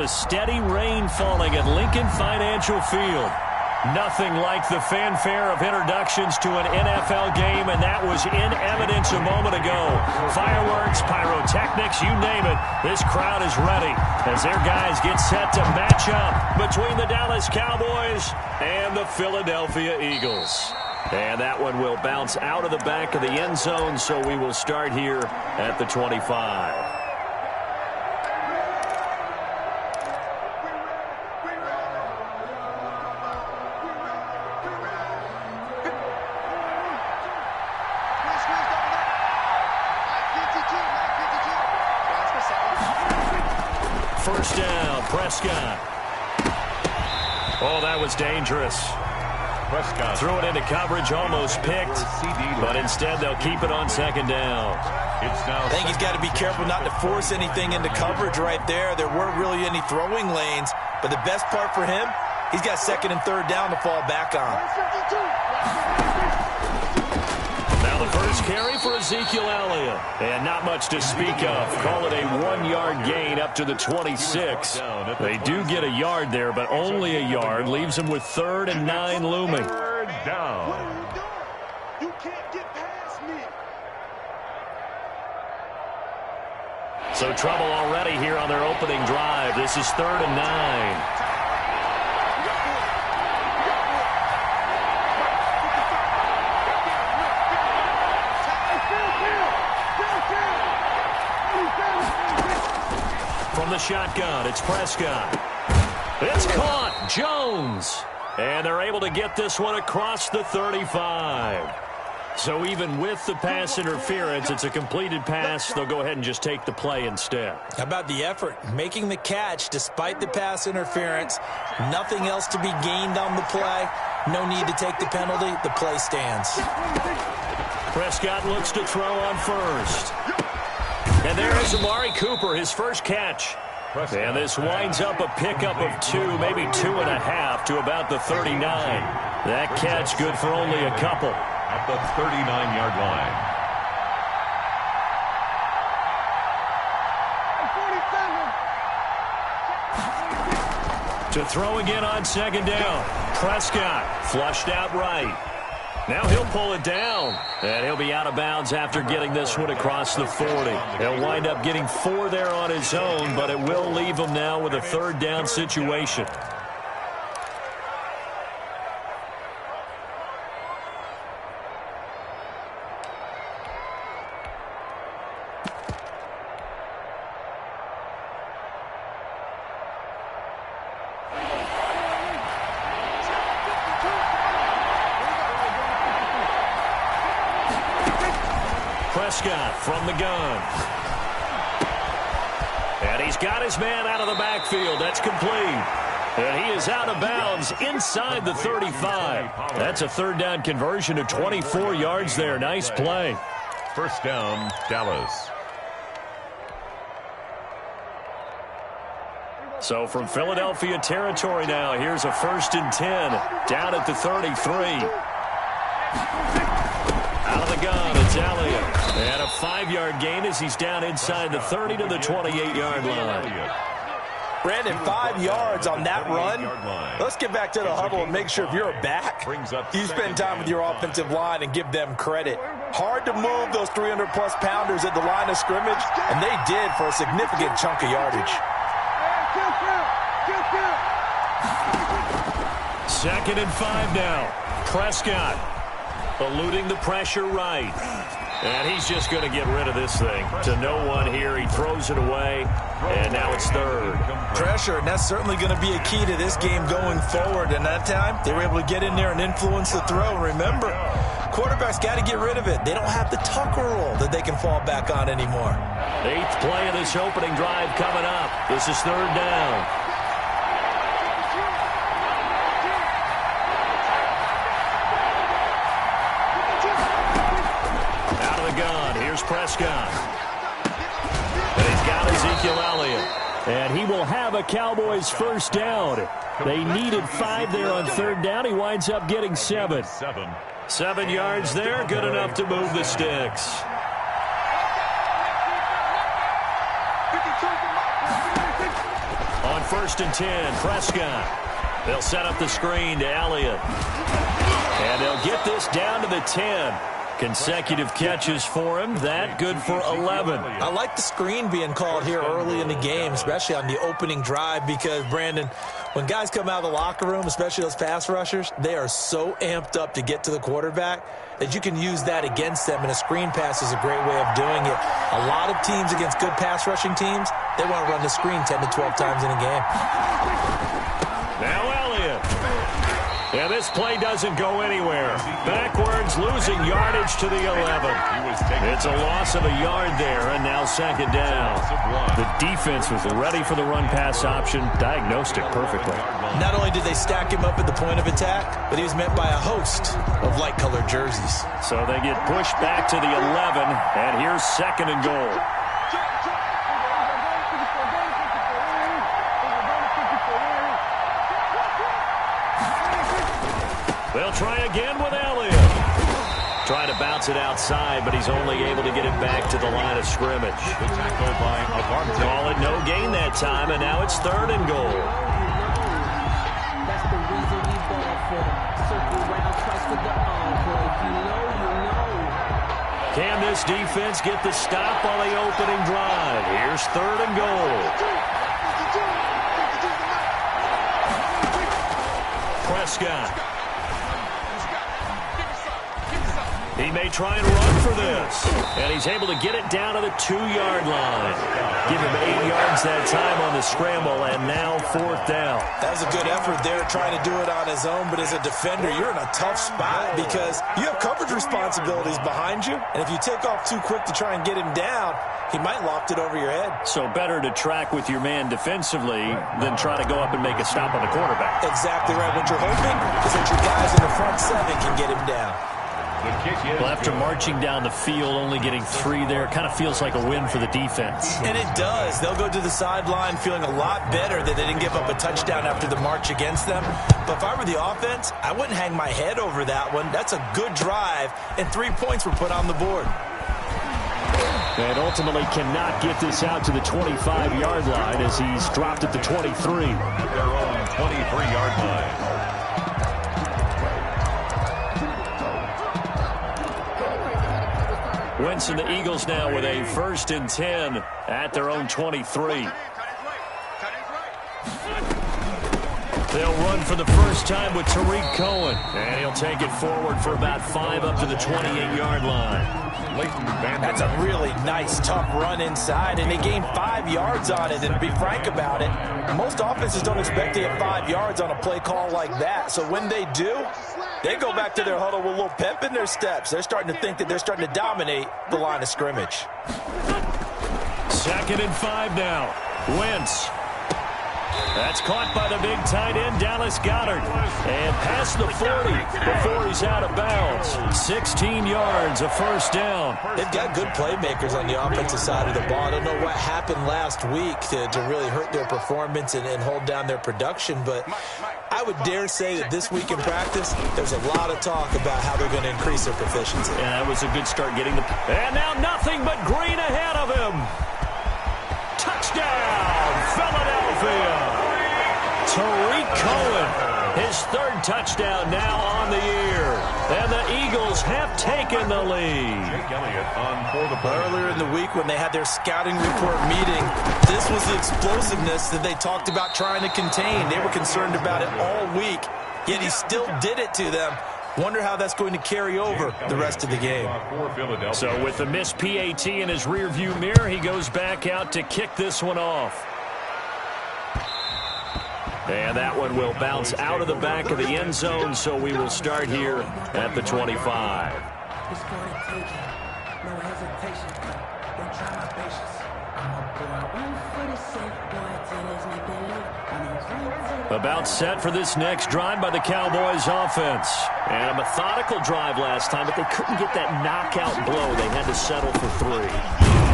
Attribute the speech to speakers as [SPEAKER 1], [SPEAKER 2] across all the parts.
[SPEAKER 1] A steady rain falling at Lincoln Financial Field. Nothing like the fanfare of introductions to an NFL game, and that was in evidence a moment ago. Fireworks, pyrotechnics, you name it. This crowd is ready as their guys get set to match up between the Dallas Cowboys and the Philadelphia Eagles. And that one will bounce out of the back of the end zone, so we will start here at the 25. First down, Prescott. Oh, that was dangerous. Prescott threw it into coverage, almost picked, but instead they'll keep it on second down.
[SPEAKER 2] I think he's got to be careful not to force anything into coverage right there. There weren't really any throwing lanes, but the best part for him, he's got second and third down to fall back on.
[SPEAKER 1] Now the first carry for Ezekiel Elliott. And not much to speak of. Call it a 1-yard gain up to the 26. They do get a yard there, but only a yard. Leaves them with 3rd and 9 looming.
[SPEAKER 3] Third down. You can't get past me.
[SPEAKER 1] So trouble already here on their opening drive. This is 3rd and 9. From the shotgun, it's Prescott. It's caught. Jones. And they're able to get this one across the 35. So even with the pass interference, it's a completed pass. They'll go ahead and just take the play instead.
[SPEAKER 2] How about the effort? Making the catch despite the pass interference. Nothing else to be gained on the play. No need to take the penalty. The play stands.
[SPEAKER 1] Prescott looks to throw on first. And there is Amari Cooper, his first catch. And this winds up a pickup of 2, maybe 2.5 to about the 39. That catch good for only a couple.
[SPEAKER 3] At the 39-yard line.
[SPEAKER 1] To throw again on second down. Prescott flushed out right. Now he'll pull it down, and he'll be out of bounds after getting this one across the 40. He'll wind up getting 4 there on his own, but it will leave him now with a 3rd down situation. Prescott from the gun. And he's got his man out of the backfield. That's complete. And he is out of bounds inside the 35. That's a 3rd down conversion to 24 yards there. Nice play.
[SPEAKER 3] First down, Dallas.
[SPEAKER 1] So from Philadelphia territory now, here's a 1st and 10 down at the 33. Out of the gun, it's Elliott. And a 5-yard gain as he's down inside the 30 to the 28-yard line.
[SPEAKER 2] Brandon, 5 yards on that run. Let's get back to the huddle and make sure if you're a back, you spend time with your offensive line and give them credit. Hard to move those 300-plus pounders at the line of scrimmage, and they did for a significant chunk of yardage.
[SPEAKER 1] 2nd and 5 now. Prescott eluding the pressure right. And he's just going to get rid of this thing to no one here. He throws it away, and now it's 3rd.
[SPEAKER 2] Pressure, and that's certainly going to be a key to this game going forward. And that time, they were able to get in there and influence the throw. Remember, quarterbacks got to get rid of it. They don't have the Tucker rule that they can fall back on anymore.
[SPEAKER 1] 8th play of this opening drive coming up. This is 3rd down. Here's Prescott. And he's got Ezekiel Elliott. And he will have a Cowboys first down. They needed 5 there on 3rd down. He winds up getting 7. 7 yards there, good enough to move the sticks. On 1st and 10. Prescott. They'll set up the screen to Elliott. And they'll get this down to the 10. Consecutive catches for him. That good for 11.
[SPEAKER 2] I like the screen being called here early in the game, especially on the opening drive, because, Brandon, when guys come out of the locker room, especially those pass rushers, they are so amped up to get to the quarterback that you can use that against them, and a screen pass is a great way of doing it. A lot of teams against good pass rushing teams, they want to run the screen 10 to 12 times in a game.
[SPEAKER 1] Now Elliott. Yeah, this play doesn't go anywhere. Backwards, losing yardage to the 11. It's a loss of a yard there, and now 2nd down. The defense was ready for the run-pass option, diagnosed it perfectly.
[SPEAKER 2] Not only did they stack him up at the point of attack, but he was met by a host of light-colored jerseys.
[SPEAKER 1] So they get pushed back to the 11, and here's 2nd and goal. They'll try again with Elliott. Trying to bounce it outside, but he's only able to get it back to the line of scrimmage. Call it no gain that time, and now it's 3rd and goal.
[SPEAKER 4] That's the reason we ball for. Circle round twice with the encore. If you know, you know.
[SPEAKER 1] Can this defense get the stop on the opening drive? Here's 3rd and goal. Prescott. He may try and run for this. And he's able to get it down to the 2-yard line. Give him 8 yards that time on the scramble, and now 4th down.
[SPEAKER 2] That was a good effort there, trying to do it on his own. But as a defender, you're in a tough spot because you have coverage responsibilities behind you. And if you take off too quick to try and get him down, he might loft it over your head.
[SPEAKER 1] So better to track with your man defensively than try to go up and make a stop on the quarterback.
[SPEAKER 2] Exactly right. What you're hoping is that your guys in the front 7 can get him down.
[SPEAKER 1] Well, after marching down the field, only getting 3 there, kind of feels like a win for the defense.
[SPEAKER 2] And it does. They'll go to the sideline feeling a lot better that they didn't give up a touchdown after the march against them. But if I were the offense, I wouldn't hang my head over that one. That's a good drive, and 3 points were put on the board.
[SPEAKER 1] And ultimately cannot get this out to the 25-yard line as he's dropped at the 23.
[SPEAKER 5] Their own 23-yard line.
[SPEAKER 1] Wentz and the Eagles now with a 1st and 10 at their own 23. They'll run for the first time with Tariq Cohen. And he'll take it forward for about 5 up to the 28-yard line.
[SPEAKER 2] That's a really nice, tough run inside, and they gained 5 yards on it. And to be frank about it, most offenses don't expect to get 5 yards on a play call like that. So when they do, they go back to their huddle with a little pep in their steps. They're starting to think that they're starting to dominate the line of scrimmage.
[SPEAKER 1] 2nd and 5 now. Wentz. That's caught by the big tight end, Dallas Goedert. And past the 40 before he's out of bounds. 16 yards, a 1st down.
[SPEAKER 2] They've got good playmakers on the offensive side of the ball. I don't know what happened last week to really hurt their performance and hold down their production, but I would dare say that this week in practice, there's a lot of talk about how they're going to increase their proficiency.
[SPEAKER 1] Yeah, that was a good start getting the... And now nothing but green ahead of him. Touchdown, Philadelphia. Tariq Cohen, his 3rd touchdown now on the year. And the Eagles have taken the lead.
[SPEAKER 2] Earlier in the week when they had their scouting report meeting, this was the explosiveness that they talked about trying to contain. They were concerned about it all week, yet he still did it to them. Wonder how that's going to carry over the rest of the game.
[SPEAKER 1] So with the missed PAT in his rearview mirror, he goes back out to kick this one off. And that one will bounce out of the back of the end zone, so we will start here at the 25.
[SPEAKER 4] It's going to take it. No hesitation. Don't try my patience. I'm a boy. 146, boy, till his neck and live.
[SPEAKER 1] About set for this next drive by the Cowboys offense. And a methodical drive last time, but they couldn't get that knockout blow. They had to settle for 3.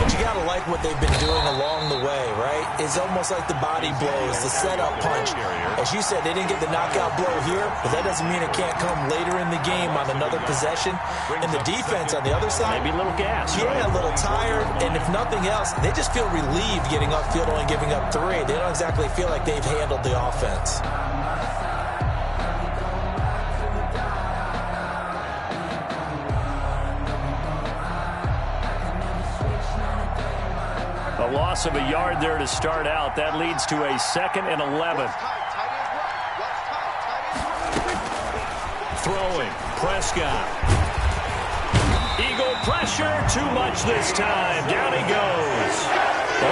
[SPEAKER 2] But you got to like what they've been doing along the way, right? It's almost like the body blows, the setup punch. As you said, they didn't get the knockout blow here, but that doesn't mean it can't come later in the game on another possession. And the defense on the other side,
[SPEAKER 1] maybe a little gas.
[SPEAKER 2] Yeah, right? A little tired. And if nothing else, they just feel relieved getting upfield only giving up 3. They don't exactly feel like they've handled the offense.
[SPEAKER 1] A loss of a yard there to start out. That leads to a 2nd and 11. Throwing. Prescott. Eagle pressure. Too much this time. Down he goes.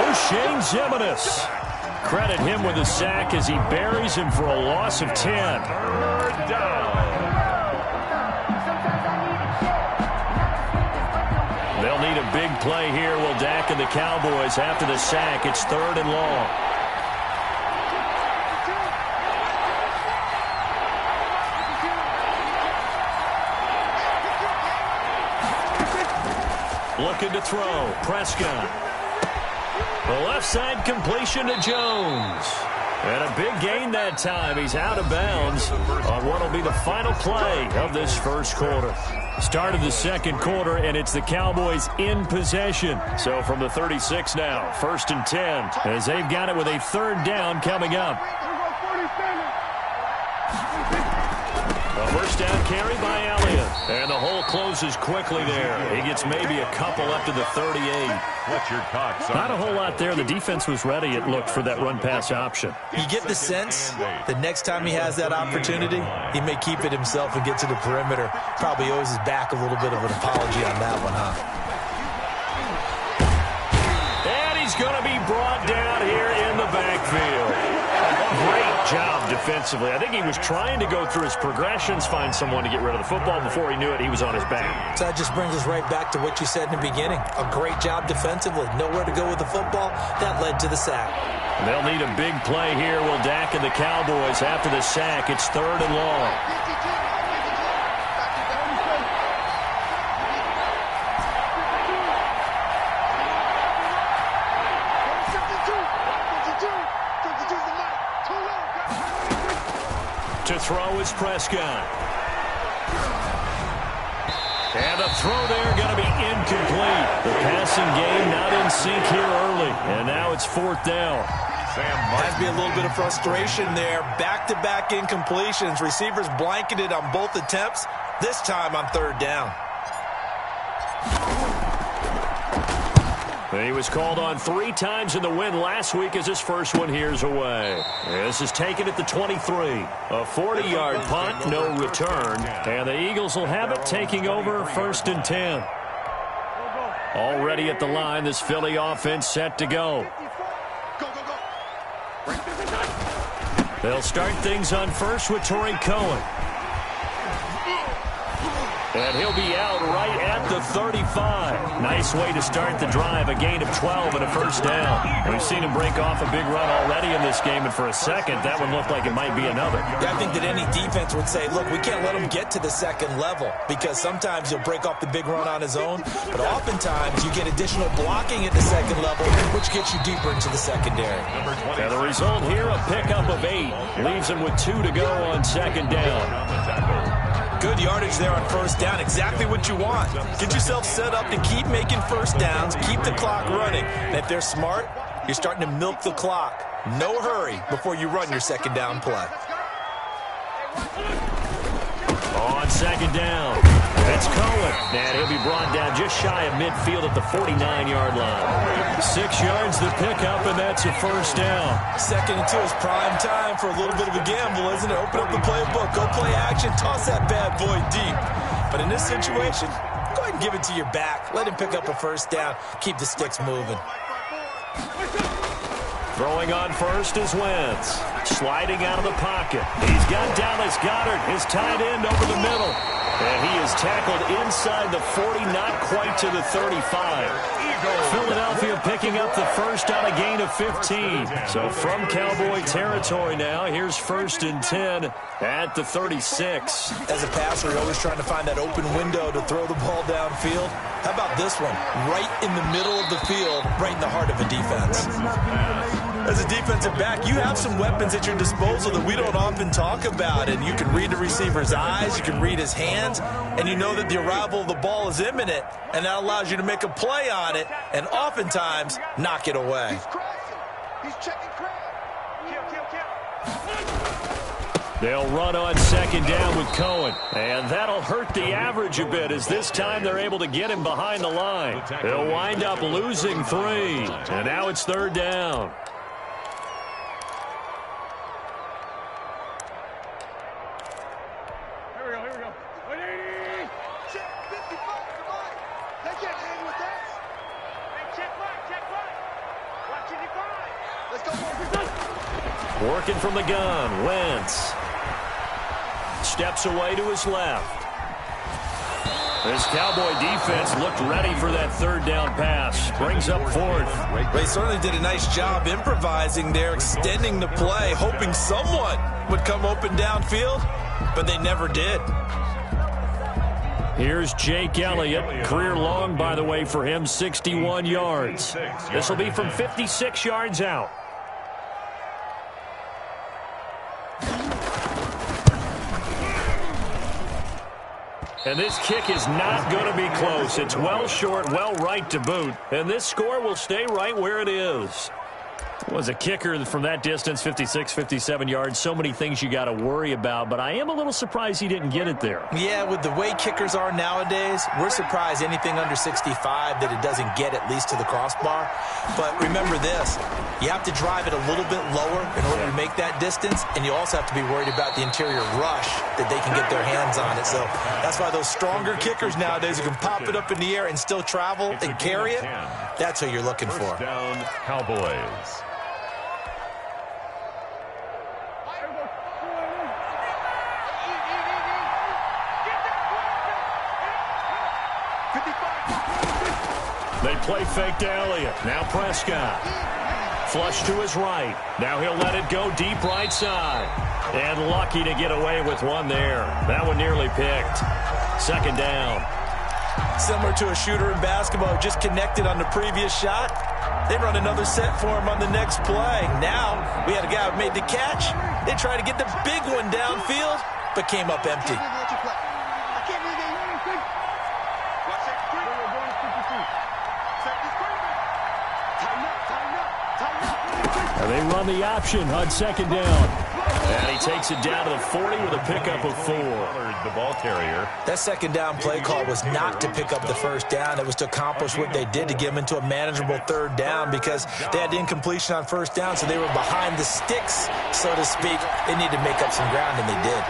[SPEAKER 1] O'Shane Ximines. Credit him with a sack as he buries him for a loss of 10.
[SPEAKER 5] Third down.
[SPEAKER 1] They'll need a big play here. Will Dak and the Cowboys after the sack. It's 3rd and long. Looking to throw. Prescott. The left side completion to Jones. And a big gain that time. He's out of bounds on what will be the final play of this first quarter. Start of the second quarter, and it's the Cowboys in possession. So from the 36 now, 1st and 10, as they've got it with a 3rd down coming up. A first down carry by Elliott. And the hole closes quickly there. He gets maybe a couple up to the 38. Not a whole lot there. The defense was ready, it looked, for that run-pass option.
[SPEAKER 2] You get the sense that next time he has that opportunity, he may keep it himself and get to the perimeter. Probably owes his back a little bit of an apology on that one, huh?
[SPEAKER 1] And he's going to be brought down here in the backfield. Great job defensively. I think he was trying to go through his progressions, find someone to get rid of the football. Before he knew it, he was on his back.
[SPEAKER 2] So that just brings us right back to what you said in the beginning. A great job defensively. Nowhere to go with the football. That led to the sack.
[SPEAKER 1] They'll need a big play here. Will Dak and the Cowboys after the sack. It's 3rd and long. To throw is Prescott. And a throw there going to be incomplete. The passing game not in sync here early. And now it's 4th down.
[SPEAKER 2] Has to be a little bit of frustration there. Back-to-back incompletions. Receivers blanketed on both attempts. This time on 3rd down.
[SPEAKER 1] He was called on 3 times in the win last week as his first one here's away. This is taken at the 23. A 40-yard punt, no return. And the Eagles will have it taking over 1st and 10. Already at the line, this Philly offense set to go. They'll start things on first with Torrey Cohen. And he'll be out right at the 35. Nice way to start the drive. A gain of 12 and a first down. We've seen him break off a big run already in this game, and for a second, that one looked like it might be another.
[SPEAKER 2] Yeah, I think that any defense would say, look, we can't let him get to the second level, because sometimes he'll break off the big run on his own, but oftentimes you get additional blocking at the second level, which gets you deeper into the secondary.
[SPEAKER 1] And the result here, a pickup of 8. Leaves him with 2 to go on 2nd down.
[SPEAKER 2] Good yardage there on first down. Exactly what you want. Get yourself set up to keep making first downs, keep the clock running. And if they're smart, you're starting to milk the clock. No hurry before you run your second down play.
[SPEAKER 1] On 2nd down, it's Cohen. And he'll be brought down just shy of midfield at the 49-yard line. 6 yards the pickup, and that's a first down.
[SPEAKER 2] 2nd and 2 is prime time for a little bit of a gamble, isn't it? Open up the playbook, go play action, toss that bad boy deep. But in this situation, go ahead and give it to your back. Let him pick up a first down. Keep the sticks moving.
[SPEAKER 1] Throwing on first is Wentz. Sliding out of the pocket. He's got Dallas Goedert, his tight end, over the middle. And he is tackled inside the 40, not quite to the 35. Philadelphia picking up the first on a gain of 15. So from Cowboy territory now, here's 1st and 10 at the 36.
[SPEAKER 2] As a passer, you're always trying to find that open window to throw the ball downfield. How about this one? Right in the middle of the field, right in the heart of a defense. As a defensive back, you have some weapons at your disposal that we don't often talk about. And you can read the receiver's eyes, you can read his hands, and you know that the arrival of the ball is imminent. And that allows you to make a play on it and oftentimes knock it away.
[SPEAKER 3] He's crossing. He's checking crowd. Kill.
[SPEAKER 1] They'll run on 2nd down with Cohen. And that'll hurt the average a bit, as this time they're able to get him behind the line. They'll wind up losing 3. And now it's 3rd down. Working from the gun, Wentz. Steps away to his left. This Cowboy defense looked ready for that 3rd down pass. Brings up 4th.
[SPEAKER 2] They certainly did a nice job improvising there, extending the play, hoping someone would come open downfield, but they never did.
[SPEAKER 1] Here's Jake Elliott. Career long, by the way, for him, 61 yards. This will be from 56 yards out. And this kick is not going to be close. It's well short, well right to boot. And this score will stay right where it is. Was a kicker from that distance, 56, 57 yards. So many things you got to worry about, but I am a little surprised he didn't get it there.
[SPEAKER 2] Yeah, with the way kickers are nowadays, we're surprised anything under 65 that it doesn't get at least to the crossbar. But remember this, you have to drive it a little bit lower in order to make that distance, and you also have to be worried about the interior rush that they can get their hands on it. So that's why those stronger kickers nowadays who can pop it up in the air and still travel and carry it, that's what you're looking for.
[SPEAKER 5] Down, Cowboys.
[SPEAKER 1] They play fake to Elliott. Now Prescott. Flush to his right. Now he'll let it go deep right side. And lucky to get away with one there. That one nearly picked. 2nd down.
[SPEAKER 2] Similar to a shooter in basketball, just connected on the previous shot. They run another set for him on the next play. Now we had a guy who made the catch. They tried to get the big one downfield, but came up empty.
[SPEAKER 1] And they run the option on 2nd down. And he takes it down to the 40 with a pickup of 4.
[SPEAKER 5] The ball carrier.
[SPEAKER 2] That 2nd down play call was not to pick up the 1st down. It was to accomplish what they did to get them into a manageable 3rd down because they had incompletion on 1st down, so they were behind the sticks, so to speak. They needed to make up some ground, and they did.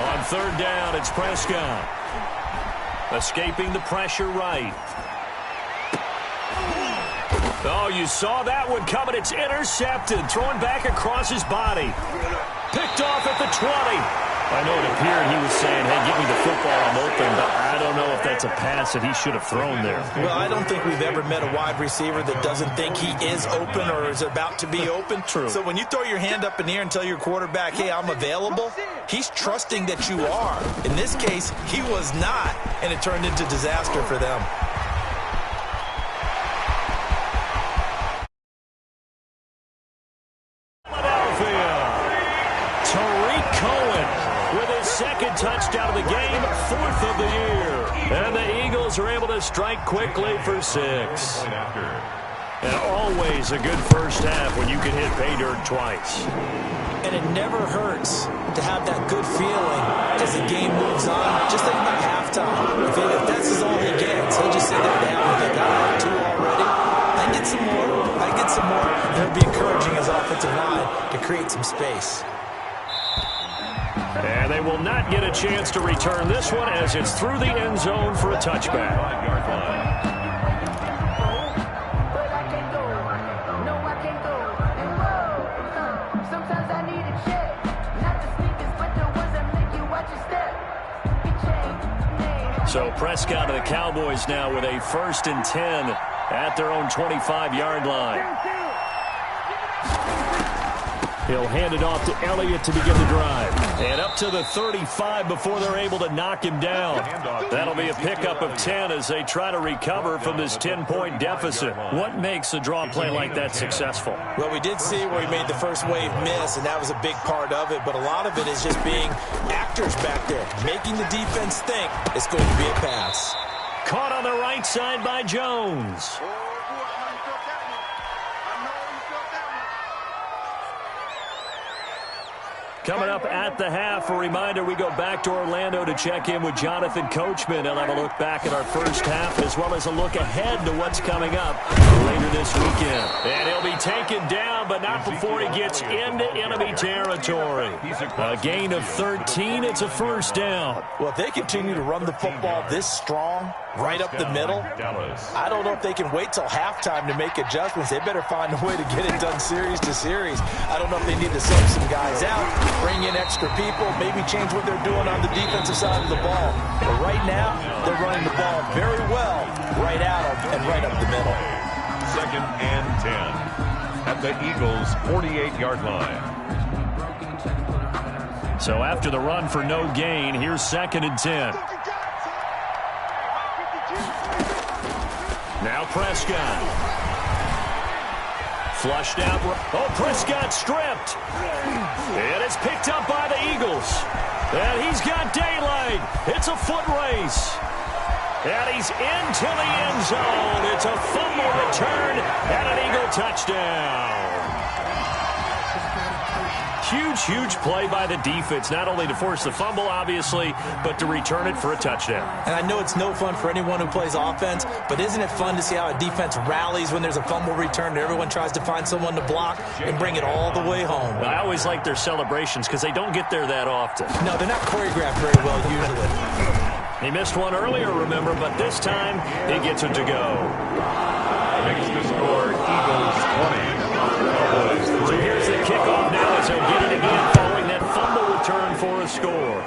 [SPEAKER 1] On 3rd down, it's Prescott. Escaping the pressure right. Oh, you saw that one coming. It's intercepted. Throwing back across his body. Picked off at the 20. I know it appeared he was saying, hey, give me the football, I'm open, but I don't know if that's a pass that he should have thrown there.
[SPEAKER 2] Well, I don't think we've ever met a wide receiver that doesn't think he is open or is about to be open.
[SPEAKER 1] True.
[SPEAKER 2] So when you throw your hand up in the air and tell your quarterback, hey, I'm available, he's trusting that you are. In this case, he was not, and it turned into disaster for them.
[SPEAKER 1] Touchdown of the game, 4th of the year. And the Eagles are able to strike quickly for 6. And always a good first half when you can hit pay dirt twice.
[SPEAKER 2] And it never hurts to have that good feeling as the game moves on. Just think about halftime. If that's all he gets, he'll just sit there down and think, I have 2 already. I get some more. I get some more. And it'll be encouraging his offensive line to create some space.
[SPEAKER 1] And they will not get a chance to return this one as it's through the end zone for a touchback. So Prescott and the Cowboys now with a 1st and 10 at their own 25-yard line. He'll hand it off to Elliott to begin the drive. And up to the 35 before they're able to knock him down. That'll be a pickup of 10 as they try to recover from this 10-point deficit. What makes a draw play like that successful?
[SPEAKER 2] Well, we did see where he made the first wave miss, and that was a big part of it. But a lot of it is just being actors back there, making the defense think it's going to be a pass.
[SPEAKER 1] Caught on the right side by Jones. Coming up at the half, a reminder, we go back to Orlando to check in with Jonathan Coachman. He'll have a look back at our first half as well as a look ahead to what's coming up later this weekend. And he'll be taken down, but not before he gets into enemy territory. A gain of 13. It's a first down.
[SPEAKER 2] Well, if they continue to run the football this strong, right up the middle, I don't know if they can wait till halftime to make adjustments. They better find a way to get it done series to series. I don't know if they need to sub some guys out, bring in extra people, maybe change what they're doing on the defensive side of the ball. But right now, they're running the ball very well right at them and right up the middle.
[SPEAKER 5] 2nd and 10 at the Eagles' 48-yard line.
[SPEAKER 1] So after the run for no gain, here's 2nd and 10. Now Prescott. Flushed out. Oh, Prescott stripped. And it's picked up by the Eagles. And he's got daylight. It's a foot race. And he's into the end zone. It's a fumble return and an Eagle touchdown. Huge play by the defense, not only to force the fumble, obviously, but to return it for a touchdown.
[SPEAKER 2] And I know it's no fun for anyone who plays offense, but isn't it fun to see how a defense rallies when there's a fumble return and everyone tries to find someone to block and bring it all the way home?
[SPEAKER 1] I always like their celebrations because they don't get there that often.
[SPEAKER 2] No, they're not choreographed very well usually.
[SPEAKER 1] He missed one earlier, remember, but this time he gets it to go.
[SPEAKER 5] Makes the score Eagles 20.
[SPEAKER 1] So here's the kickoff now as he'll get it again following that fumble return for a score.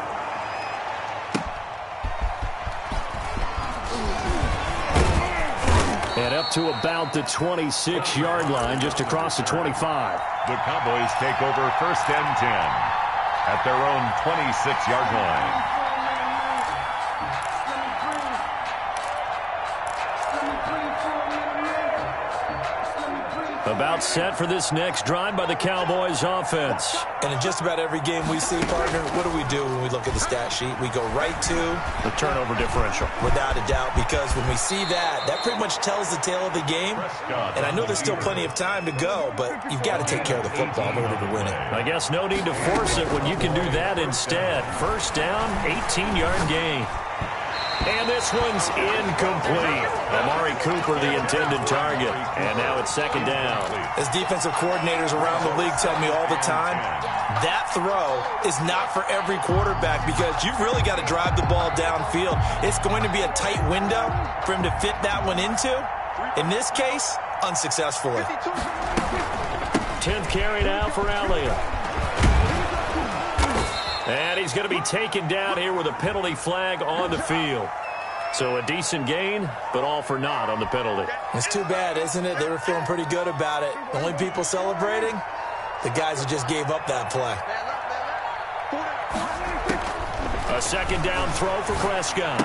[SPEAKER 1] And up to about the 26-yard line, just across the 25.
[SPEAKER 5] The Cowboys take over 1st and 10 at their own 26-yard line.
[SPEAKER 1] About set for this next drive by the Cowboys offense.
[SPEAKER 2] And in just about every game we see, partner, what do when we look at the stat sheet? We go right to
[SPEAKER 1] the turnover differential.
[SPEAKER 2] Without a doubt, because when we see that, that pretty much tells the tale of the game. And I know there's still plenty of time to go, but you've got to take care of the football in order to win it.
[SPEAKER 1] I guess no need to force it when you can do that instead. First down, 18-yard gain. And this one's incomplete. Amari Cooper, the intended target. And now it's 2nd down.
[SPEAKER 2] As defensive coordinators around the league tell me all the time, that throw is not for every quarterback because you've really got to drive the ball downfield. It's going to be a tight window for him to fit that one into. In this case, unsuccessfully.
[SPEAKER 1] 10th carry now for Elliott. And he's going to be taken down here with a penalty flag on the field. So a decent gain, but all for naught on the penalty.
[SPEAKER 2] It's too bad, isn't it? They were feeling pretty good about it. The only people celebrating, the guys who just gave up that play.
[SPEAKER 1] A 2nd down throw for Prescott.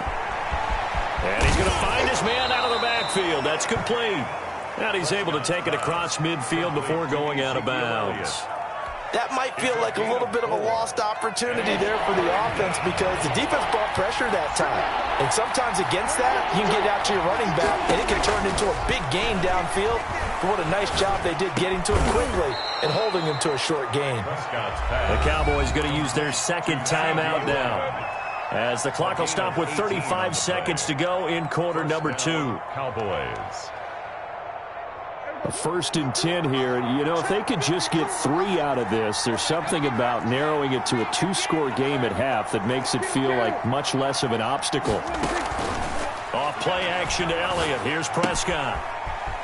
[SPEAKER 1] And he's going to find his man out of the backfield. That's complete. And he's able to take it across midfield before going out of bounds.
[SPEAKER 2] That might feel like a little bit of a lost opportunity there for the offense because the defense brought pressure that time. And sometimes against that, you can get out to your running back, and it can turn into a big gain downfield. But what a nice job they did getting to him quickly and holding him to a short gain.
[SPEAKER 1] The Cowboys going to use their 2nd timeout now, as the clock will stop with 35 seconds to go in quarter number 2.
[SPEAKER 5] Cowboys.
[SPEAKER 1] A 1st and 10 here. You know, if they could just get 3 out of this, there's something about narrowing it to a 2-score game at half that makes it feel like much less of an obstacle. Off play action to Elliott. Here's Prescott.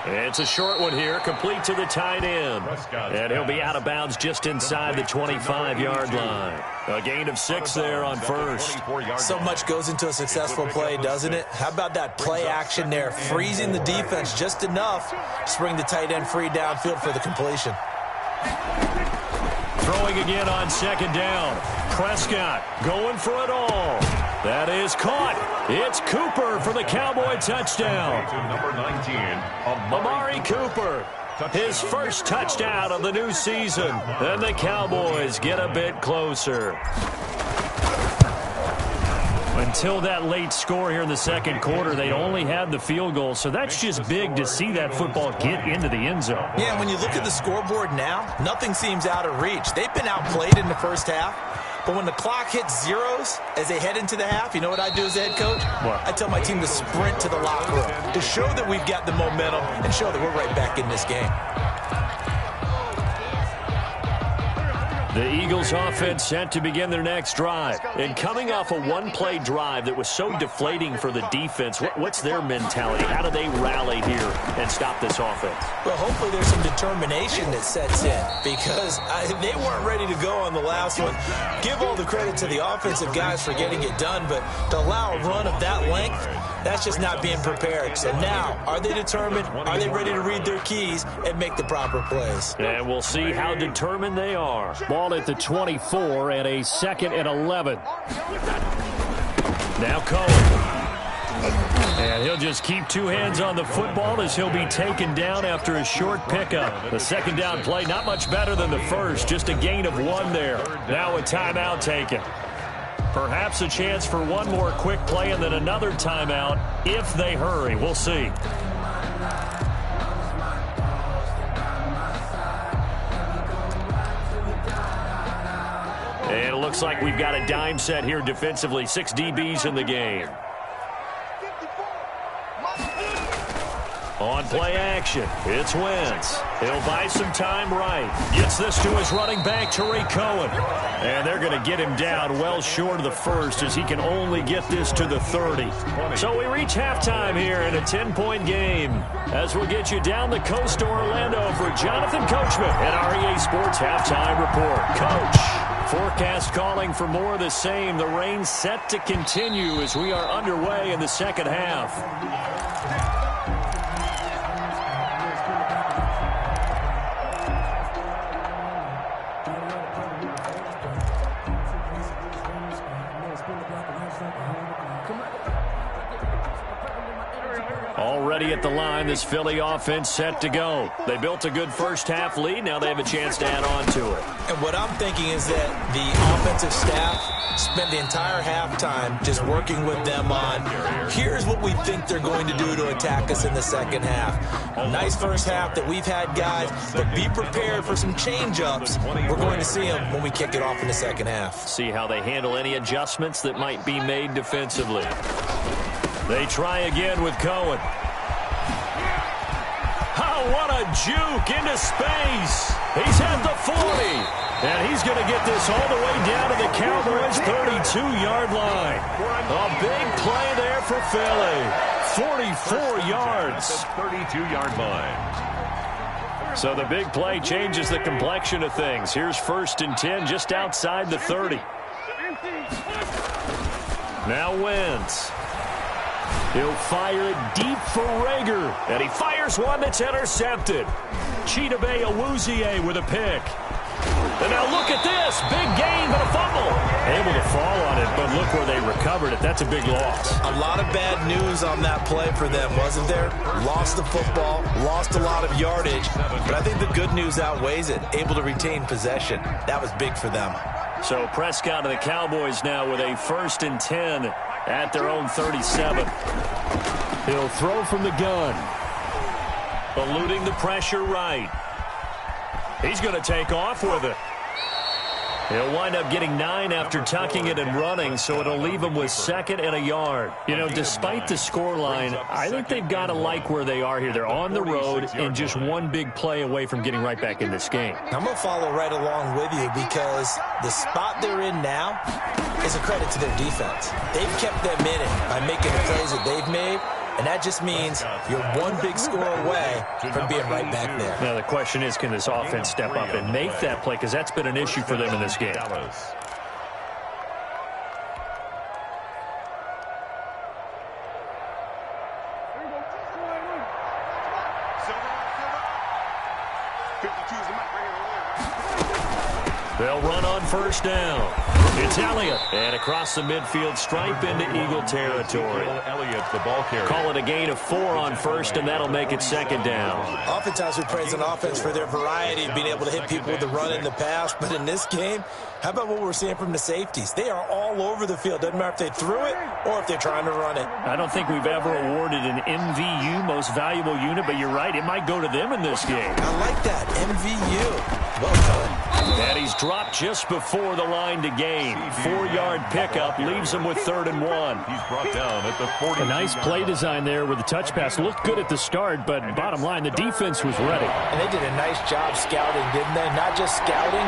[SPEAKER 1] It's a short one here, complete to the tight end. And he'll be out of bounds just inside the 25-yard line. A gain of 6 there on first.
[SPEAKER 2] So much goes into a successful play, doesn't it? How about that play action there, freezing the defense just enough to bring the tight end free downfield for the completion.
[SPEAKER 1] Throwing again on second down. Prescott going for it all. That is caught. It's Cooper for the Cowboy touchdown.
[SPEAKER 5] Number 19,
[SPEAKER 1] Amari Cooper. His first touchdown of the new season. And the Cowboys get a bit closer. Until that late score here in the second quarter, they only had the field goal, so that's just big to see that football get into the end zone.
[SPEAKER 2] Yeah, when you look at the scoreboard now, nothing seems out of reach. They've been outplayed in the first half, but when the clock hits zeros as they head into the half, you know what I do as a head coach?
[SPEAKER 1] What?
[SPEAKER 2] I tell my team to sprint to the locker room to show that we've got the momentum and show that we're right back in this game.
[SPEAKER 1] The Eagles offense set to begin their next drive. And coming off a one-play drive that was so deflating for the defense, what's their mentality? How do they rally here and stop this offense?
[SPEAKER 2] Well, hopefully there's some determination that sets in because they weren't ready to go on the last one. Give all the credit to the offensive guys for getting it done, but to allow a run of that length, that's just not being prepared. So now, are they determined? Are they ready to read their keys and make the proper plays?
[SPEAKER 1] And we'll see how determined they are. Ball at the 24 and a 2nd and 11. Now Cohen. And he'll just keep 2 hands on the football as he'll be taken down after a short pickup. The second down play, not much better than the first, just a gain of 1 there. Now a timeout taken. Perhaps a chance for one more quick play and then another timeout if they hurry. We'll see. And it looks like we've got a dime set here defensively. 6 DBs in the game. On play action, it's Wentz. He'll buy some time right. Gets this to his running back, Tariq Cohen. And they're going to get him down well short of the first as he can only get this to the 30. So we reach halftime here in a 10-point game as we'll get you down the coast to Orlando for Jonathan Coachman at REA Sports Halftime Report. Coach, forecast calling for more of the same. The rain set to continue as we are underway in the second half. Already at the line, this Philly offense set to go. They built a good first half lead. Now they have a chance to add on to it.
[SPEAKER 2] And what I'm thinking is that the offensive staff spent the entire halftime just working with them on, here's what we think they're going to do to attack us in the second half. A nice first half that we've had, guys, but be prepared for some change-ups. We're going to see them when we kick it off in the second half.
[SPEAKER 1] See how they handle any adjustments that might be made defensively. They try again with Cohen. Oh, what a juke into space. He's at the 40. And he's going to get this all the way down to the Cowboys' 32-yard line. A big play there for Philly. 44 yards.
[SPEAKER 5] 32-yard line.
[SPEAKER 1] So the big play changes the complexion of things. Here's 1st and 10 just outside the 30. Now Wentz. He'll fire it deep for Rager. And he fires one that's intercepted. Chidobe Awuzie with a pick. And now look at this. Big gain, but a fumble. Able to fall on it, but look where they recovered it. That's a big loss.
[SPEAKER 2] A lot of bad news on that play for them, wasn't there? Lost the football, lost a lot of yardage, but I think the good news outweighs it. Able to retain possession. That was big for them.
[SPEAKER 1] So Prescott and the Cowboys now with a 1st and 10 at their own 37. He'll throw from the gun. Eluding the pressure right. He's going to take off with it. He'll wind up getting 9 after tucking it and running, so it'll leave him with 2nd and a yard. You know, despite the scoreline, I think they've got to like where they are here. They're on the road and just one big play away from getting right back in this game.
[SPEAKER 2] I'm going to follow right along with you because the spot they're in now is a credit to their defense. They've kept them in it by making the plays that they've made. And that just means you're one big score away from being right back there.
[SPEAKER 1] Now, the question is, can this offense step up and make that play? Because that's been an issue for them in this game. They'll run on first down. It's Elliott. And across the midfield stripe into Eagle territory.
[SPEAKER 5] Elliott, the ball carrier.
[SPEAKER 1] Call it a gain of 4 on first, and that'll make it second down.
[SPEAKER 2] Oftentimes we praise an offense for their variety of being able to hit people with the run in the pass. But in this game, how about what we're seeing from the safeties? They are all over the field. Doesn't matter if they threw it or if they're trying to run it.
[SPEAKER 1] I don't think we've ever awarded an MVU, most valuable unit, but you're right. It might go to them in this game.
[SPEAKER 2] I like that. MVU. Well done.
[SPEAKER 1] And he's dropped just before the line to gain. 4-yard pickup leaves him with 3rd and 1.
[SPEAKER 5] He's brought down at the 40.
[SPEAKER 1] A nice play design there with the touch pass. Looked good at the start, but bottom line, the defense was ready.
[SPEAKER 2] And they did a nice job scouting, didn't they? Not just scouting,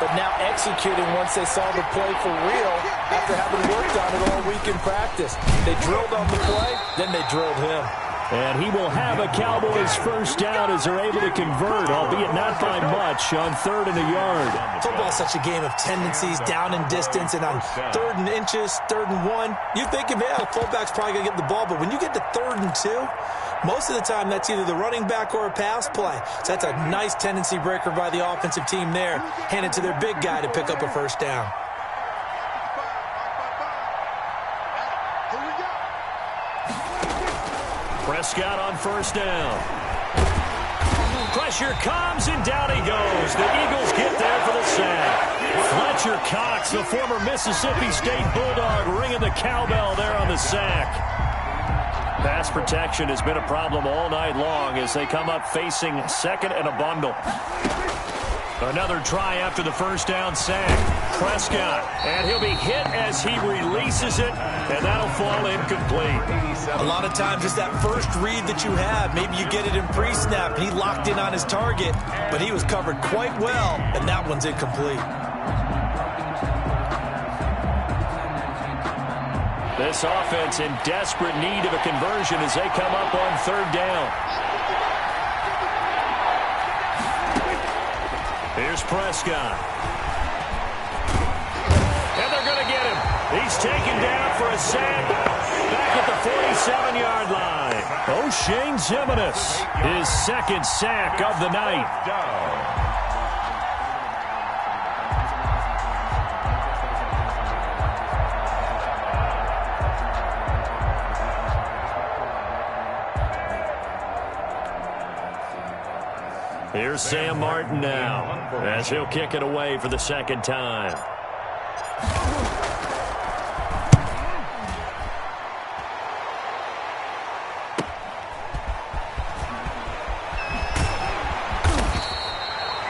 [SPEAKER 2] but now executing once they saw the play for real after having worked on it all week in practice. They drilled on the play, then they drilled him.
[SPEAKER 1] And he will have a Cowboys first down as they're able to convert, albeit not by much, on 3rd and a yard.
[SPEAKER 2] Football is such a game of tendencies, down and distance, and on 3rd and inches, 3rd and 1, you think, yeah, fullback's probably going to get the ball, but when you get to 3rd and 2, most of the time that's either the running back or a pass play. So that's a nice tendency breaker by the offensive team there. Hand it to their big guy to pick up a first down.
[SPEAKER 1] Prescott on first down. Pressure comes, and down he goes. The Eagles get there for the sack. Fletcher Cox, the former Mississippi State Bulldog, ringing the cowbell there on the sack. Pass protection has been a problem all night long as they come up facing 2nd and a bundle. Another try after the first down sack. Prescott, and he'll be hit as he releases it, and that'll fall incomplete.
[SPEAKER 2] A lot of times it's that first read that you have. Maybe you get it in pre-snap, and he locked in on his target, but he was covered quite well, and that one's incomplete.
[SPEAKER 1] This offense in desperate need of a conversion as they come up on 3rd down. Here's Prescott. And they're going to get him. He's taken down for a sack back at the 47-yard line. O'Shane Zimenez, his 2nd sack of the night. Here's Sam Martin now as he'll kick it away for the 2nd time.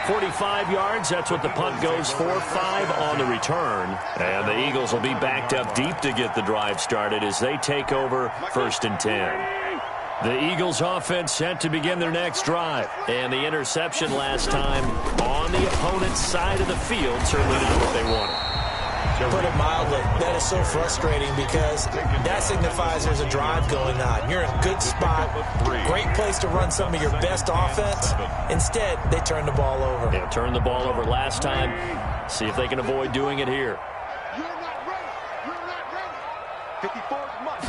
[SPEAKER 1] "45 yards, that's what the punt goes for. 5 on the return. And the Eagles will be backed up deep to get the drive started as they take over 1st and 10. The Eagles offense set to begin their next drive. And the interception last time on the opponent's side of the field certainly did what they wanted.
[SPEAKER 2] Put it mildly, that is so frustrating because that signifies there's a drive going on. You're in a good spot, great place to run some of your best offense. Instead, they turn the ball over.
[SPEAKER 1] Yeah, turned the ball over last time. See if they can avoid doing it here.
[SPEAKER 3] You're not ready. You're not ready. 54 months.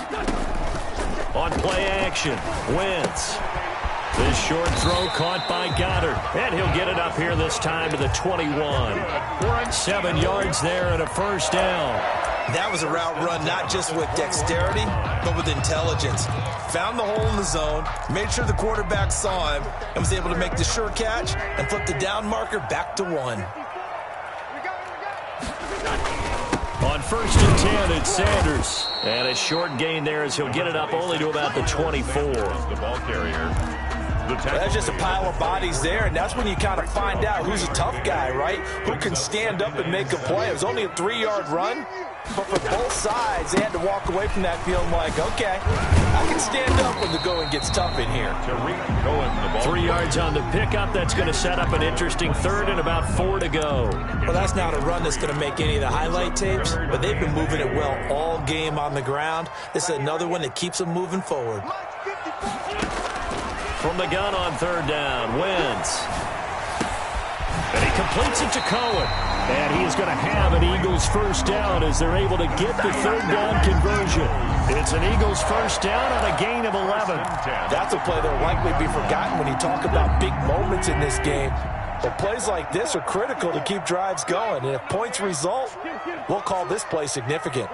[SPEAKER 1] On play action, Wentz. This short throw caught by Goddard. And he'll get it up here this time to the 21. 7 yards there and a first down.
[SPEAKER 2] That was a route run not just with dexterity, but with intelligence. Found the hole in the zone, made sure the quarterback saw him, and was able to make the sure catch and flip the down marker back to 1.
[SPEAKER 1] On 1st and 10, it's Sanders. And a short gain there as he'll get it up only to about the 24.
[SPEAKER 5] The ball carrier.
[SPEAKER 2] That's just a pile of bodies there, and that's when you kind of find out who's a tough guy, right? Who can stand up and make a play. It was only a 3-yard run, but for both sides, they had to walk away from that feeling like, okay, I can stand up when the going gets tough in here.
[SPEAKER 1] 3 yards on the pickup. That's going to set up an interesting third and about 4 to go.
[SPEAKER 2] Well, that's not a run that's going to make any of the highlight tapes, but they've been moving it well all game on the ground. This is another one that keeps them moving forward.
[SPEAKER 1] From the gun on third down, Wentz. And he completes it to Cohen. And he is going to have an Eagles first down as they're able to get the third down conversion. It's an Eagles first down on a gain of 11.
[SPEAKER 2] That's a play that will likely be forgotten when you talk about big moments in this game. But plays like this are critical to keep drives going. And if points result, we'll call this play significant.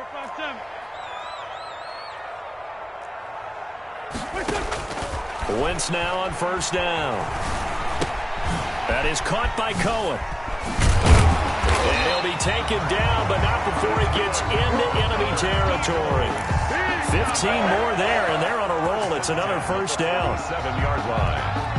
[SPEAKER 1] Wentz now on first down. That is caught by Cohen. And he'll be taken down, but not before he gets into enemy territory. 15 more there, and they're on a roll. It's another first down.
[SPEAKER 5] 7-yard line.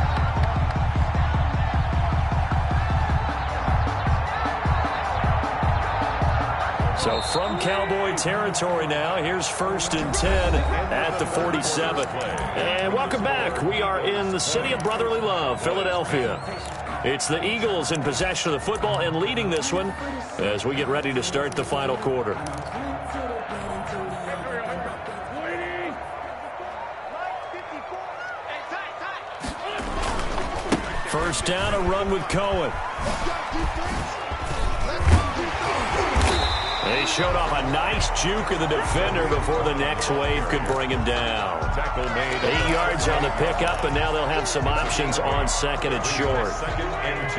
[SPEAKER 1] So from Cowboy territory now, here's 1st and 10 at the 47. And welcome back. We are in the city of brotherly love, Philadelphia. It's the Eagles in possession of the football and leading this one as we get ready to start the final quarter. First down, a run with Cohen. They showed off a nice juke of the defender before the next wave could bring him down. 8 yards on the pickup, and now they'll have some options on second and short.
[SPEAKER 5] 2nd and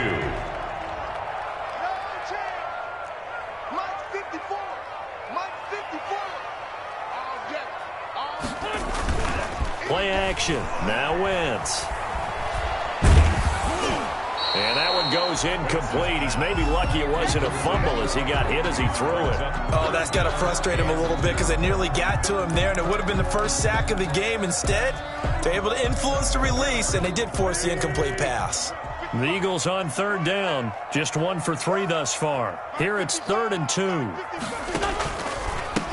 [SPEAKER 5] 2.
[SPEAKER 1] Play action. Now Wentz. And that one goes incomplete. He's maybe lucky it wasn't a fumble as he got hit as he threw it.
[SPEAKER 2] Oh, that's got to frustrate him a little bit because they nearly got to him there, and it would have been the first sack of the game. Instead, they're able to influence the release, and they did force the incomplete pass.
[SPEAKER 1] The Eagles on third down. Just 1 for 3 thus far. Here it's 3rd and 2.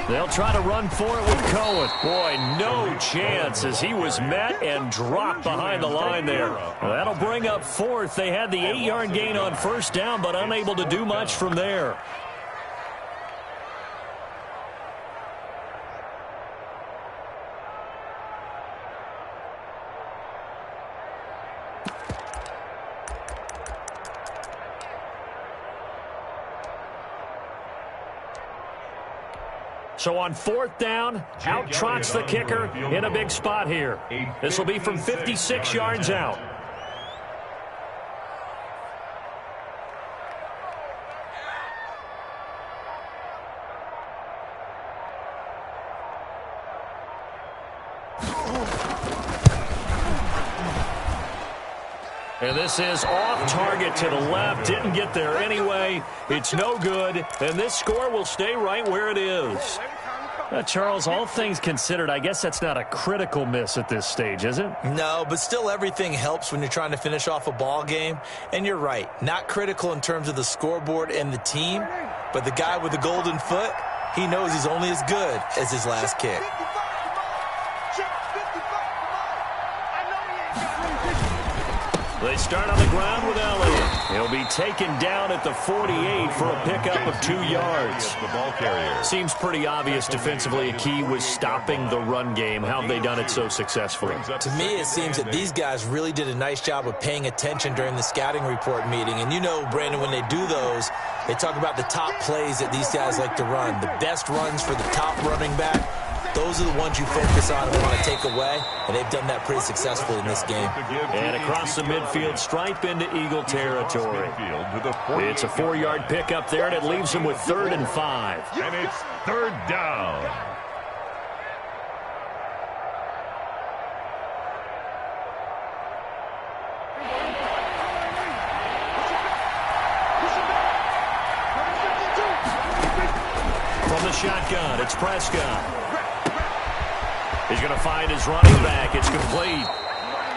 [SPEAKER 1] They'll try to run for it with Cohen. Boy, no chance as he was met and dropped behind the line there. Well, that'll bring up 4th. They had the 8-yard gain on first down, but unable to do much from there. So on 4th down, out trots the kicker in a big spot here. This will be from 56 yards out. And this is off target to the left. Didn't get there anyway. It's no good. And this score will stay right where it is. Charles, all things considered, I guess that's not a critical miss at this stage, is it?
[SPEAKER 2] No, but still everything helps when you're trying to finish off a ball game. And you're right, not critical in terms of the scoreboard and the team, but the guy with the golden foot, he knows he's only as good as his last kick.
[SPEAKER 1] They start on the ground with Elliott. He'll be taken down at the 48 for a pickup of 2 yards.
[SPEAKER 5] The ball carrier.
[SPEAKER 1] Seems pretty obvious defensively. A key was stopping the run game. How have they done it so successfully?
[SPEAKER 2] To me, it seems that these guys really did a nice job of paying attention during the scouting report meeting. And you know, Brandon, when they do those, they talk about the top plays that these guys like to run. The best runs for the top running back. Those are the ones you focus on and want to take away, and they've done that pretty successfully in this game.
[SPEAKER 1] And across the midfield stripe into Eagle territory. It's a 4-yard pickup there, and it leaves them with 3rd and 5.
[SPEAKER 5] And it's 3rd down.
[SPEAKER 1] From the shotgun, it's Prescott. He's going to find his running back. It's complete.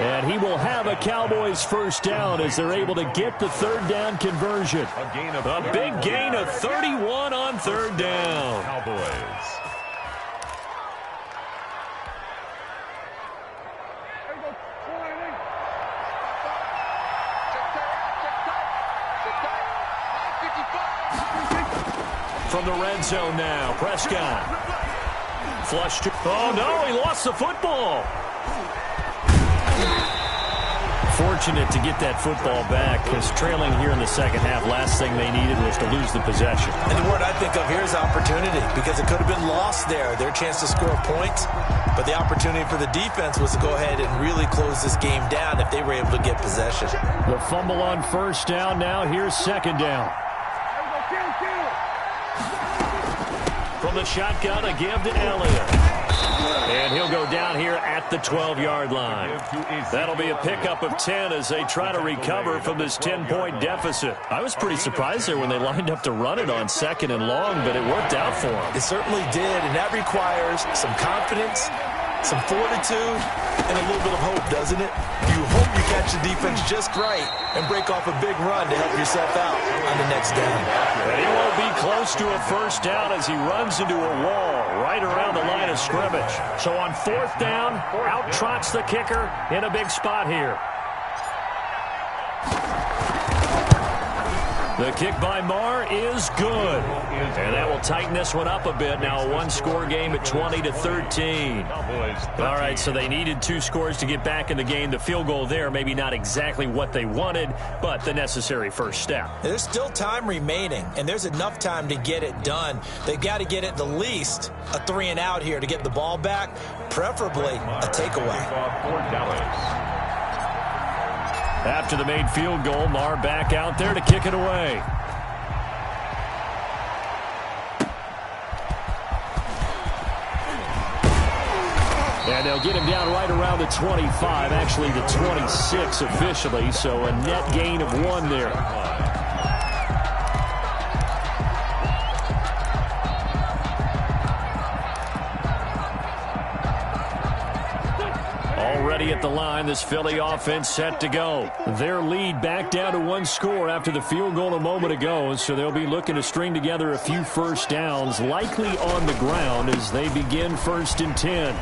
[SPEAKER 1] And he will have a Cowboys first down as they're able to get the third down conversion. A big gain of 31 on third down.
[SPEAKER 5] Cowboys.
[SPEAKER 1] From the red zone now, Prescott. Flush to... Oh, no, he lost the football. Fortunate to get that football back, because trailing here in the second half, last thing they needed was to lose the possession.
[SPEAKER 2] And the word I think of here is opportunity, because it could have been lost there. Their chance to score points, but the opportunity for the defense was to go ahead and really close this game down if they were able to get possession.
[SPEAKER 1] The fumble on first down now. Here's second down. From the shotgun, a give to Elliott. And he'll go down here at the 12-yard line. That'll be a pickup of 10 as they try to recover from this 10-point deficit. I was pretty surprised there when they lined up to run it on second and long, but it worked out for them.
[SPEAKER 2] It certainly did, and that requires some confidence, some fortitude, and a little bit of hope, doesn't it? You hope you catch the defense just right and break off a big run to help yourself out on the next down.
[SPEAKER 1] And he won't be close to a first down as he runs into a wall right around the line of scrimmage. So on fourth down, out trots the kicker in a big spot here. The kick by Marr is good. And that will tighten this one up a bit. Now a one-score game at 20-13. All right, so they needed 2 scores to get back in the game. The field goal there, maybe not exactly what they wanted, but the necessary first step.
[SPEAKER 2] There's still time remaining, and there's enough time to get it done. They've got to get at the least a 3-and-out here to get the ball back, preferably a takeaway.
[SPEAKER 1] After the made field goal, Marr back out there to kick it away. And they'll get him down right around the 25, actually the 26 officially, so a net gain of 1 there. Already at the line, this Philly offense set to go. Their lead back down to 1 score after the field goal a moment ago, so they'll be looking to string together a few first downs, likely on the ground as they begin 1st and 10.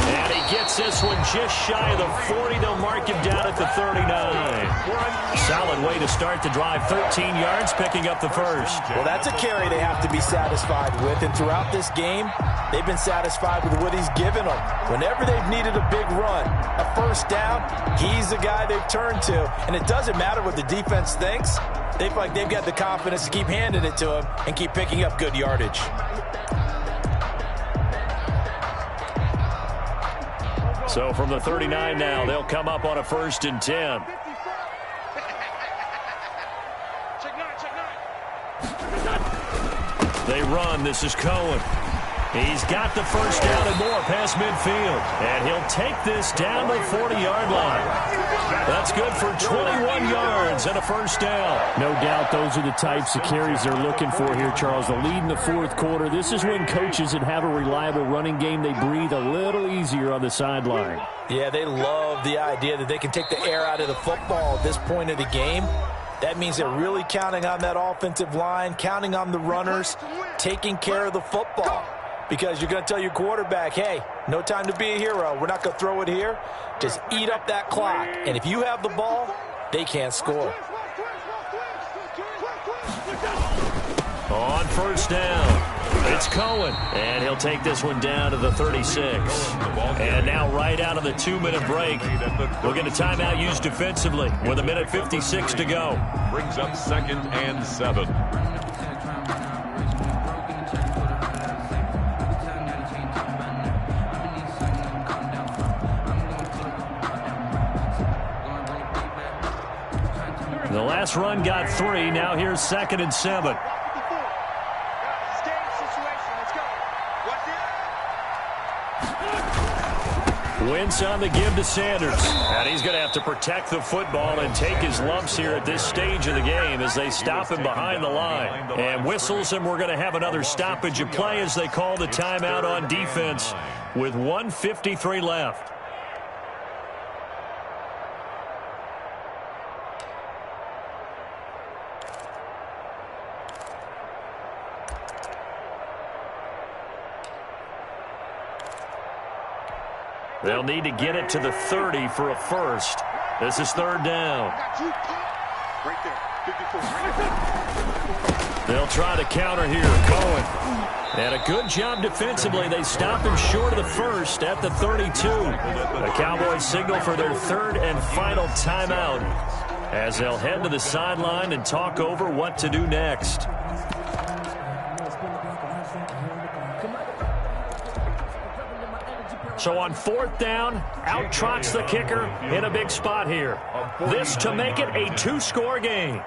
[SPEAKER 1] And he gets this one just shy of the 40. They'll mark him down at the 39. Solid way to start the drive. 13 yards, picking up the first.
[SPEAKER 2] Well, that's a carry they have to be satisfied with, and throughout this game, they've been satisfied with what he's given them. Whenever they've needed a big run, a first down, he's the guy they've turned to. And it doesn't matter what the defense thinks. They feel like they've got the confidence to keep handing it to him and keep picking up good yardage.
[SPEAKER 1] So from the 39 now, they'll come up on a 1st and 10. They run. This is Cohen. He's got the first down and more past midfield. And he'll take this down to the 40-yard line. That's good for 21 yards and a first down. No doubt those are the types of carries they're looking for here, Charles. The lead in the 4th quarter. This is when coaches that have a reliable running game, they breathe a little easier on the sideline.
[SPEAKER 2] Yeah, they love the idea that they can take the air out of the football at this point of the game. That means they're really counting on that offensive line, counting on the runners, taking care of the football. Because you're going to tell your quarterback, hey, no time to be a hero. We're not going to throw it here. Just eat up that clock. And if you have the ball, they can't score.
[SPEAKER 1] On first down, it's Cohen. And he'll take this one down to the 36. And now right out of the 2-minute break, we'll get a timeout used defensively with 1:56 to go.
[SPEAKER 5] Brings up 2nd and 7.
[SPEAKER 1] The last run got 3. Now here's 2nd and 7. Wentz on the give to Sanders. And he's going to have to protect the football and take his lumps here at this stage of the game as they stop him behind the line. And whistles, and we're going to have another stoppage of play as they call the timeout on defense with 1:53 left. They'll need to get it to the 30 for a first. This is third down.
[SPEAKER 3] Right there. 54.
[SPEAKER 1] They'll try to counter here. Cohen. And a good job defensively. They stop him short of the first at the 32. The Cowboys signal for their third and final timeout as they'll head to the sideline and talk over what to do next. So on fourth down, out trots the kicker in a big spot here. This to make it a two-score game.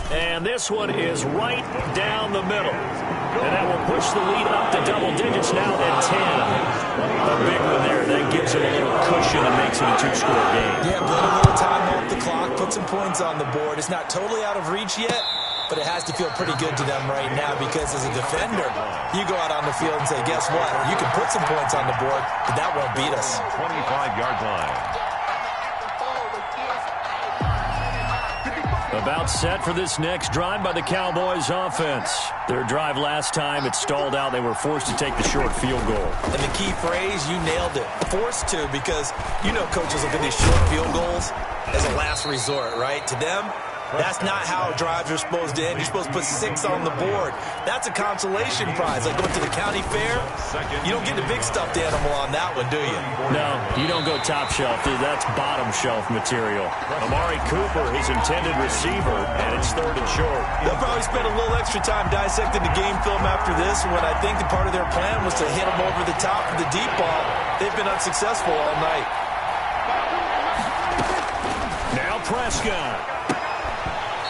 [SPEAKER 1] And this one is right down the middle. And that will push the lead up to double digits now at 10. A big one there. That gives it a little cushion and makes it a two-score game.
[SPEAKER 2] Yeah, put a little time off the clock, put some points on the board. It's not totally out of reach yet, but it has to feel pretty good to them right now because as a defender, you go out on the field and say, guess what? You can put some points on the board, but that won't beat us.
[SPEAKER 5] 25-yard line.
[SPEAKER 1] About set for this next drive by the Cowboys offense. Their drive last time, it stalled out. They were forced to take the short field goal.
[SPEAKER 2] And the key phrase, you nailed it. Forced to, because you know coaches look at these short field goals as a last resort, right? To them, that's not how drives are supposed to end. You're supposed to put 6 on the board. That's a consolation prize. Like going to the county fair, you don't get the big stuffed animal on that one, do you?
[SPEAKER 1] No, you don't go top shelf. That's bottom shelf material. Amari Cooper, his intended receiver, and it's third and short.
[SPEAKER 2] They'll probably spend a little extra time dissecting the game film after this when I think the part of their plan was to hit them over the top of the deep ball. They've been unsuccessful all night.
[SPEAKER 1] Now Prescott.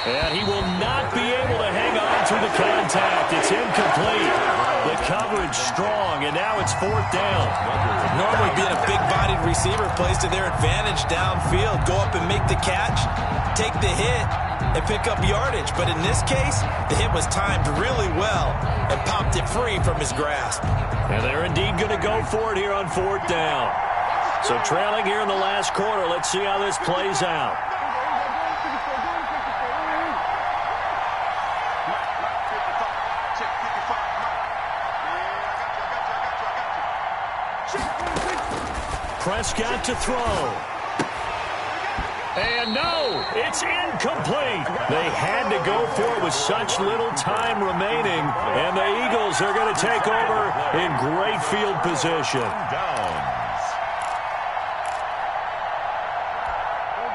[SPEAKER 1] And he will not be able to hang on through the contact. It's incomplete. The coverage strong, and now it's fourth down.
[SPEAKER 2] Normally being a big-bodied receiver plays to their advantage downfield. Go up and make the catch, take the hit, and pick up yardage. But in this case, the hit was timed really well and popped it free from his grasp.
[SPEAKER 1] And they're indeed going to go for it here on fourth down. So trailing here in the last quarter. Let's see how this plays out. Prescott to throw. And no, it's incomplete. They had to go for it with such little time remaining. And the Eagles are going to take over in great field position.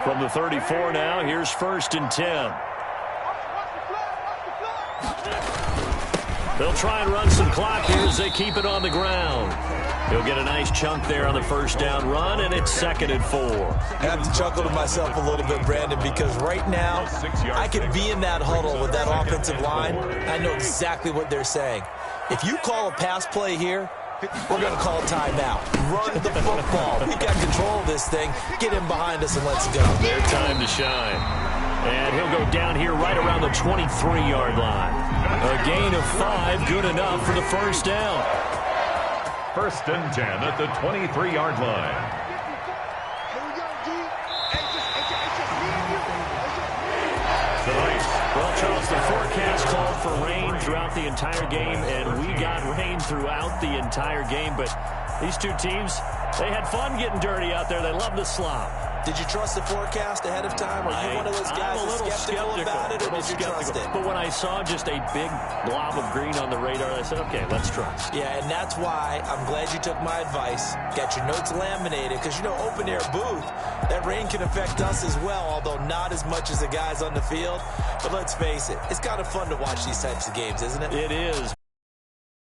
[SPEAKER 1] From the 34 now, here's first and 10. They'll try and run some clock here as they keep it on the ground. He'll get a nice chunk there on the first down run, and it's second and 4.
[SPEAKER 2] I have to chuckle to myself a little bit, Brandon, because right now I could be in that huddle with that offensive line. I know exactly what they're saying. If you call a pass play here, we're going to call timeout. Run the football. We've got control of this thing. Get him behind us and let's go.
[SPEAKER 1] Their time to shine. And he'll go down here right around the 23-yard line. A gain of 5, good enough for the first down.
[SPEAKER 5] First and 10 at the 23-yard line.
[SPEAKER 1] Well, Charles, the forecast called for rain throughout the entire game, and we got rain throughout the entire game. But these two teams, they had fun getting dirty out there. They love the slop.
[SPEAKER 2] Did you trust the forecast ahead of time? Are you one of those guys that's skeptical about it, or did you trust it?
[SPEAKER 1] But when I saw just a big blob of green on the radar, I said, okay, let's trust.
[SPEAKER 2] Yeah, and that's why I'm glad you took my advice. Got your notes laminated, because, you know, open-air booth, that rain can affect us as well, although not as much as the guys on the field. But let's face it, it's kind of fun to watch these types of games, isn't it?
[SPEAKER 1] It is.